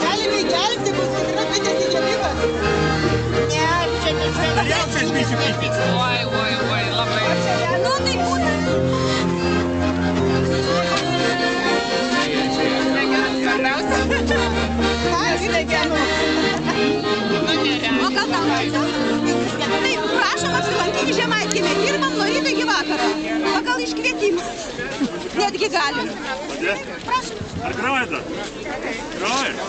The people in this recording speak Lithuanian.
Galime gelti, bus tikrai bitės didžiulimas. Ne, čia nežinau. Jaučias bičių pytis. Oi, labai. Nu, tai būna. Svarbiausia. Ką, geriau. O gal tau leidžiu? Tai prašom apsilankyti Žemaitkiemį. Dirbam nuo ryto iki vakaro. Pagal iškvietimą. Netgi galim. Prašom. Ar grojate? Grojate?